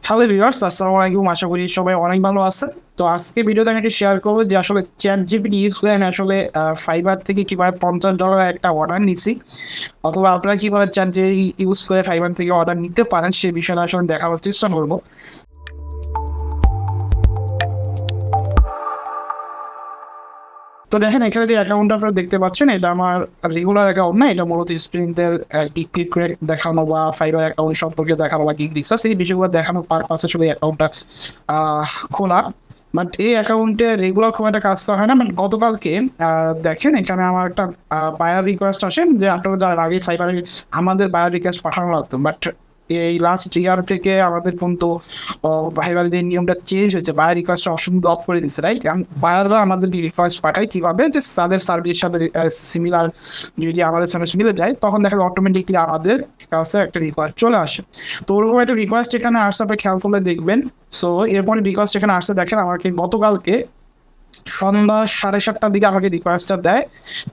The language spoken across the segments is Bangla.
হ্যালো ভিউয়ার্স, আসসালামু আলাইকুম। আশা করি সবাই অনেক ভালো আছে। তো আজকে ভিডিওতে আমি একটু শেয়ার করবো যে আসলে ChatGPT ইউজ করে আমি আসলে ফাইবার থেকে কীভাবে $50 একটা অর্ডার নিছি, অথবা আপনারা কীভাবে ChatGPT ইউজ করে ফাইবার থেকে অর্ডার নিতে পারেন সেই বিষয়টা আসলে দেখানোর চেষ্টা করবো। তো দেখেন, এখানে যে অ্যাকাউন্টটা আপনারা দেখতে পাচ্ছেন, এটা আমার রেগুলার অ্যাকাউন্ট না, এটা মূলত স্টুডেন্টদের ক্লিক করে দেখানো বা ফাইবার অ্যাকাউন্ট সম্পর্কে দেখানো বা গিগ রিসার্চ এই বিষয়গুলো দেখানোর পারপাসে আসলে অ্যাকাউন্টটা খোলা। বাট এই অ্যাকাউন্টে রেগুলার খুব একটা কাজ করা হয় না। বাট গতকালকে দেখেন, এখানে আমার একটা বায়ার রিকোয়েস্ট আসে যে আপনারা যারা আগে ফাইবারে আমাদের বায়ার রিকোয়েস্ট পাঠানো লাগতো, বাট এই লাস্ট ইয়ার থেকে আমাদের কিন্তু ফাইবার যে নিয়মটা চেঞ্জ হয়েছে, বায়ার রিকোয়েস্টটা অপশন অফ করে দিচ্ছে, রাইট? বায়াররা আমাদেরকে রিকোয়েস্ট পাঠায় কীভাবে, যে তাদের সার্ভিসের সাথে সিমিলার যদি আমাদের সার্ভিস মিলে যায়, তখন দেখা যায় অটোমেটিকলি আমাদের কাছে একটা রিকোয়েস্ট চলে আসে। তো ওরকম একটা রিকোয়েস্ট এখানে আসছে, আপনি খেয়াল করলে দেখবেন। সো এরপরে রিকোয়েস্ট এখানে আসছে, দেখেন আমাকে গতকালকে সন্ধ্যা 7:30টার দিকে আমাকে রিকোয়েস্টটা দেয়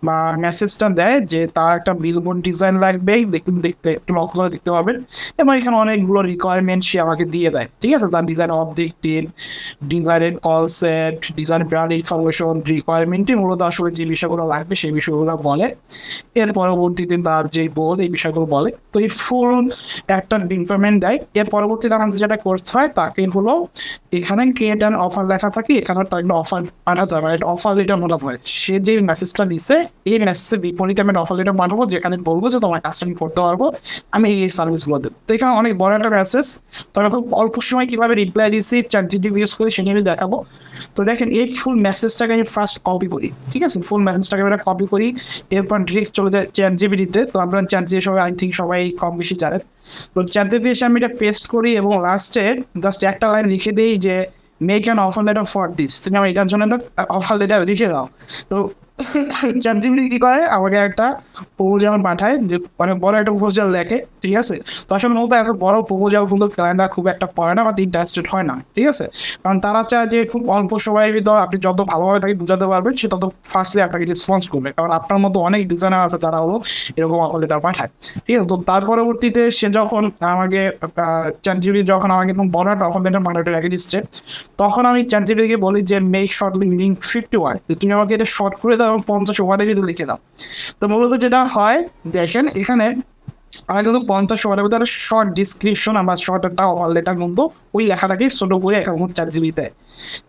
বা মেসেজটা দেয় যে তার একটা বিলবোর্ড ডিজাইন লাগবে, দেখতে একটু লক্ষ্য করে দেখতে পাবেন। এবং এখানে অনেকগুলো রিকোয়ারমেন্ট সে আমাকে দিয়ে দেয়, ঠিক আছে? তার ডিজাইন অবজেক্টিভ, ডিজাইনের কনসেপ্ট, ডিজাইন ব্র্যান্ড ইনফরমেশন, রিকোয়ারমেন্টে মূলত আসলে যে বিষয়গুলো লাগবে সেই বিষয়গুলো বলে। এর পরবর্তীতে তার যে বোর্ড এই বিষয়গুলো বলে। তো এই ফুল একটা ইনফরমেন্ট দেয়। এর পরবর্তীতে আমাদের যেটা করতে হয়, তাকে হলো এখানে ক্রিয়েট অ্যান অফার লেখা থাকে, এখানে তার একটা অফার পাঠাতে হবে, একটা অফার লেটার পাঠাতে হয়। সে যে মেসেজটা দিচ্ছে, এই মেসেজের বিপরীতে আমি একটা অফার লেটার পাঠাবো, যেখানে বলবো যে তোমার কাজটা আমি করতে পারবো, আমি এই সার্ভিসগুলো দেবো। তো এখানে অনেক বড় একটা মেসেজ, তো আমি খুব অল্প সময় কীভাবে রিপ্লাই দিচ্ছি ChatGPT ইউজ করে সেটা আমি দেখাবো। তো দেখেন, এই ফুল মেসেজটাকে আমি ফার্স্ট কপি করি, ঠিক আছে? ফুল মেসেজটাকে আমি কপি করি, এরপর ডিরেক্ট চলে যায় ChatGPT-তে। তো আপনারা ChatGPT সবাই আই থিঙ্ক সবাই কম বেশি জানেন। তো ChatGPT এসে আমি এটা পেস্ট করি এবং লাস্টে জাস্ট একটা লাইন লিখে দিই যে make an offer letter for this, তুমি আমার এটার জন্য একটা অফার লেটার লিখে দাও। তো ChatGPT কী করে, আমাকে একটা প্রপোজাল পাঠায়, যে অনেক বড় একটা প্রপোজাল লেখে, ঠিক আছে? তো আসলে মূলত এত বড় প্রপোজাল কিন্তু ক্লায়েন্টরা খুব একটা পড়ে না বা ইন্টারেস্টেড হয় না, ঠিক আছে? কারণ তারা চায় যে খুব অল্প সময়ের ভিতর আপনি যত ভালোভাবে তাকে বোঝাতে পারবেন, সে তত ফার্স্টলি আপনাকে রেসপন্স করবে। কারণ আপনার মতো অনেক ডিজাইনার আছে তারা হলো এরকম অফার লেটার পাঠায়, ঠিক আছে? তো তার পরবর্তীতে সে যখন আমাকে ChatGPT যখন আমাকে একদম বড় একটা অফার লেটার পাঠাতে রেখে দিচ্ছে, তখন আমি ChatGPT-কে বলি যে মেক শর্ট লিঙ্ক 50 ওয়ার্ড, তুমি আমাকে এটা শর্ট করে দাও এবং 50 ওয়ার্ডের ভিতরে লিখে দাও। তো মূলত যেটা হয়, দেখেন এখানে আমি কিন্তু 50 ওয়ার্ডের ভিতরে শর্ট ডিসক্রিপশন আমার শর্ট একটা অফার লেটার কিন্তু ওই লেখাটাকে ছোট করে এখন ChatGPT-তে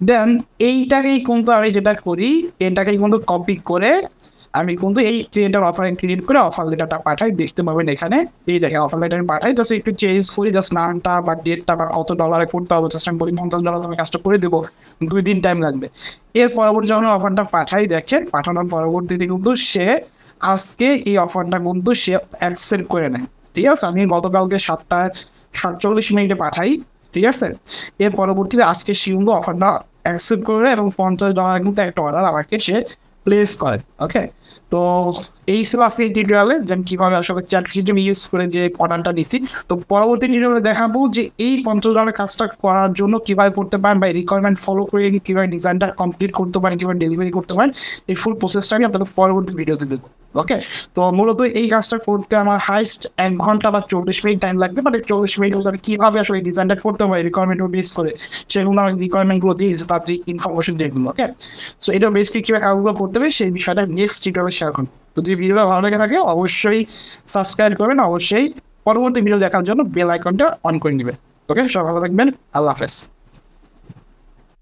দেন এইটাকেই কিন্তু আমি যেটা করি, এটাকেই কিন্তু কপি করে আমি কিন্তু এই ক্রিয়েটার অফার ক্রিয়েট করে অফার লেটারটা পাঠাই, দেখতে পাবেন এখানে। এই দেখেন অফার লেটার পাঠাই, জাস্ট একটু চেঞ্জ করি, জাস্ট নামটা বা ডেটটা বা কত ডলারে করতে হবে, জাস্ট আমি বলি $50 আমি কাজটা করে দেবো, 2 দিন টাইম লাগবে। এর পরবর্তী যখন অফারটা পাঠাই, দেখেন পাঠানোর পরবর্তীতে কিন্তু সে আজকে এই অফারটা কিন্তু সে অ্যাকসেপ্ট করে নেয়, ঠিক আছে? আমি গতকালকে 7:47 পাঠাই, ঠিক আছে? এর পরবর্তীতে আজকে সে কিন্তু অফারটা অ্যাকসেপ্ট করে এবং $50 কিন্তু একটা অর্ডার আমাকে সে প্লেস করে। ওকে, তো এই ছিল আজকে এই টিউটোরিয়ালে যে আমি কীভাবে আসলে ChatGPT ইউজ করে যে অর্ডারটা নিচ্ছি। তো পরবর্তী টিউটোরিয়ালে দেখাবো যে এই $50 কাজটা করার জন্য কীভাবে করতে পারেন, বা রিকোয়ারমেন্ট ফলো করে কীভাবে ডিজাইনটা কমপ্লিট করতে পারেন, কীভাবে ডেলিভারি করতে পারেন, এই ফুল প্রসেসটা আমি আপনাদের পরবর্তী ভিডিওতে দেবো। ওকে, তো মূলত এই কাজটা করতে আমার হাইস্ট 1 ঘন্টা বা 40 মিনিট টাইম লাগবে। বাট 40 মিনিট আমি কীভাবে আসলে ডিজাইনটা করতে পারি রিকোয়ারমেন্ট বেস করে, সেগুলো আমার রিকোয়ারমেন্টগুলো দিয়েছে, তার যে ইনফরমেশন যেগুলো। ওকে, সো এটা বেসিক কীভাবে কাজগুলো করতে হবে সেই বিষয়টা নেক্সট টিউটোরিয়ালে শেয়ার করুন। তো যদি ভিডিওটা ভালো লেগে থাকে অবশ্যই সাবস্ক্রাইব করবেন, অবশ্যই পরবর্তী ভিডিও দেখার জন্য বেল আইকনটা অন করে নেবেন। ওকে, সবাই ভালো থাকবেন, আল্লাহ হাফেজ।